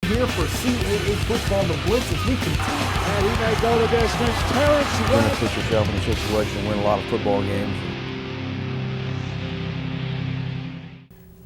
here for CAA football, the Blitz, as we continue. And he may go the distance. Terrence You're going to put yourself in a situation and win a lot of football games.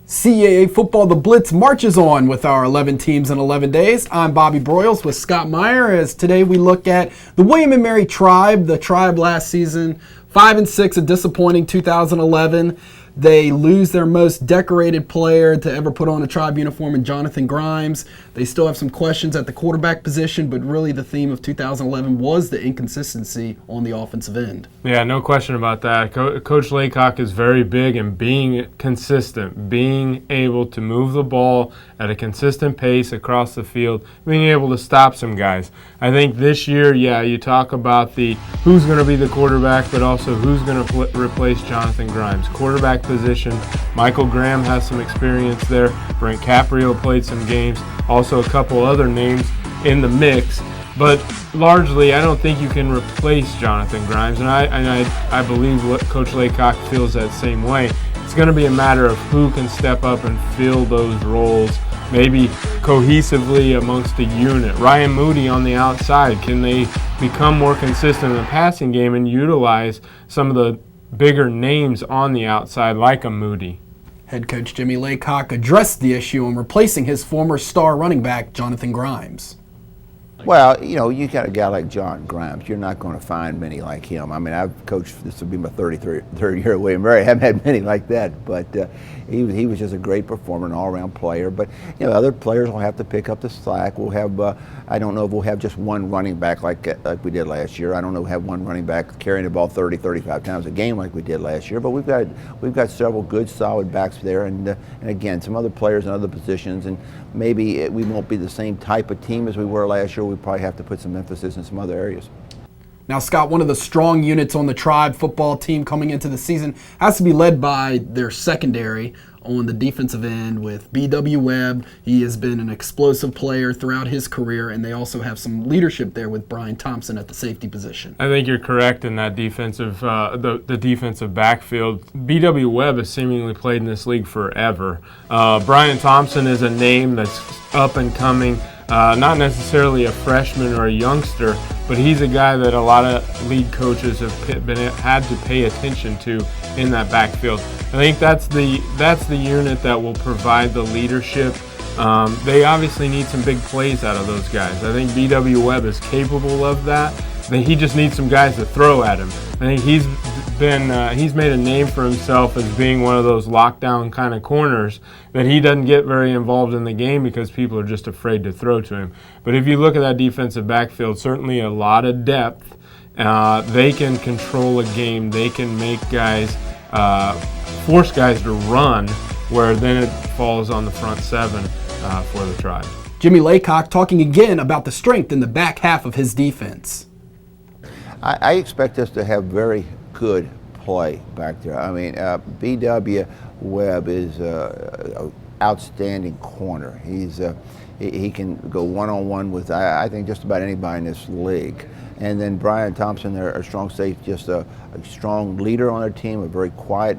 CAA football, the Blitz marches on with our 11 teams in 11 days. I'm Bobby Broyles with Scott Meyer, as today we look at the William and Mary Tribe. The Tribe last season, 5-6, a disappointing 2011. They lose their most decorated player to ever put on a Tribe uniform in Jonathan Grimes. They still have some questions at the quarterback position, but really the theme of 2011 was the inconsistency on the offensive end. Yeah, no question about that. Coach Laycock is very big in being consistent, being able to move the ball at a consistent pace across the field, being able to stop some guys. I think this year, you talk about the who's going to be the quarterback, but also who's going to replace Jonathan Grimes. Quarterback position, Michael Graham has some experience there. Brent Caprio played some games. Also a couple other names in the mix. But largely, I don't think you can replace Jonathan Grimes, and I believe what Coach Laycock feels that same way. It's going to be a matter of who can step up and fill those roles, maybe cohesively amongst the unit. Ryan Moody on the outside, can they become more consistent in the passing game and utilize some of the bigger names on the outside like a Moody? Head coach Jimmy Laycock addressed the issue on replacing his former star running back, Jonathan Grimes. Well, you got a guy like John Grimes. You're not going to find many like him. I mean, I've coached, this will be my 33rd year at William Mary. I haven't had many like that, but he was just a great performer, an all-around player. But, other players will have to pick up the slack. We'll have, I don't know if we'll have just one running back like we did last year. I don't know if we'll have one running back carrying the ball 30, 35 times a game like we did last year. But we've got several good, solid backs there. And again, some other players in other positions. And maybe we won't be the same type of team as we were last year. We probably have to put some emphasis in some other areas. Now, Scott, one of the strong units on the Tribe football team coming into the season has to be led by their secondary on the defensive end with B.W. Webb. He has been an explosive player throughout his career, and they also have some leadership there with Brian Thompson at the safety position. I think you're correct in that defensive, the defensive backfield. B.W. Webb has seemingly played in this league forever. Brian Thompson is a name that's up and coming. Not necessarily a freshman or a youngster, but he's a guy that a lot of league coaches have had to pay attention to in that backfield. I think that's the unit that will provide the leadership. They obviously need some big plays out of those guys. I think B.W. Webb is capable of that. He just needs some guys to throw at him. I think he's made a name for himself as being one of those lockdown kind of corners that he doesn't get very involved in the game because people are just afraid to throw to him. But if you look at that defensive backfield, certainly a lot of depth. They can control a game. They can make guys, force guys to run, where then it falls on the front seven for the Tribe. Jimmy Laycock talking again about the strength in the back half of his defense. I expect us to have very good play back there. I mean, B.W. Webb is an outstanding corner. He can go one-on-one with, I think, just about anybody in this league. And then Brian Thompson, a strong safety, just a strong leader on our team, a very quiet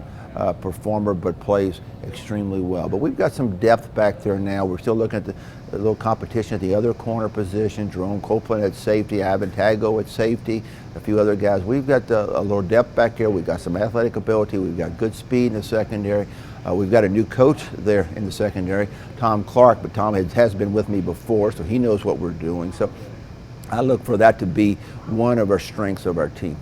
performer, but plays extremely well. But we've got some depth back there now. We're still looking at the little competition at the other corner position. Jerome Copeland at safety, Ivan Tago at safety, a few other guys. We've got a little depth back here. We've got some athletic ability. We've got good speed in the secondary. We've got a new coach there in the secondary, Tom Clark, but Tom has been with me before, so he knows what we're doing. So I look for that to be one of our strengths of our team.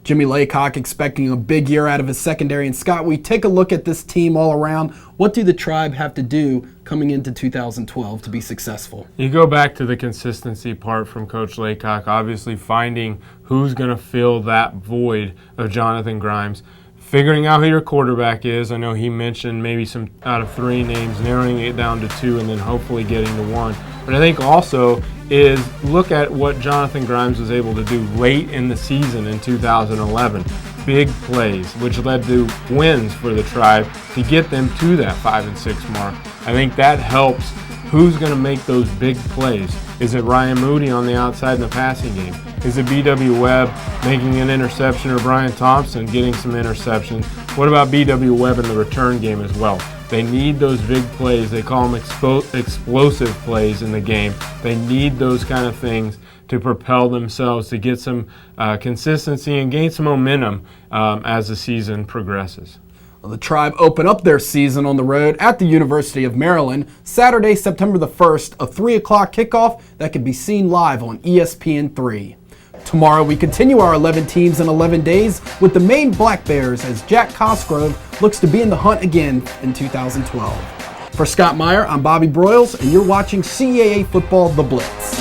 Jimmy Laycock expecting a big year out of his secondary. And Scott, we take a look at this team all around. What do the Tribe have to do coming into 2012 to be successful? You go back to the consistency part from Coach Laycock, obviously finding who's going to fill that void of Jonathan Grimes. Figuring out who your quarterback is. I know he mentioned maybe some out of 3 names, narrowing it down to 2, and then hopefully getting to 1. But I think also is look at what Jonathan Grimes was able to do late in the season in 2011. Big plays, which led to wins for the Tribe to get them to that 5-6 mark. I think that helps who's going to make those big plays? Is it Ryan Moody on the outside in the passing game? Is it B.W. Webb making an interception or Brian Thompson getting some interceptions? What about B.W. Webb in the return game as well? They need those big plays. They call them explosive plays in the game. They need those kind of things to propel themselves, to get some consistency and gain some momentum as the season progresses. Well, the Tribe open up their season on the road at the University of Maryland Saturday, September the 1st, a 3 o'clock kickoff that can be seen live on ESPN3. Tomorrow we continue our 11 teams in 11 days with the Maine Black Bears as Jack Cosgrove looks to be in the hunt again in 2012. For Scott Meyer, I'm Bobby Broyles, and you're watching CAA Football The Blitz.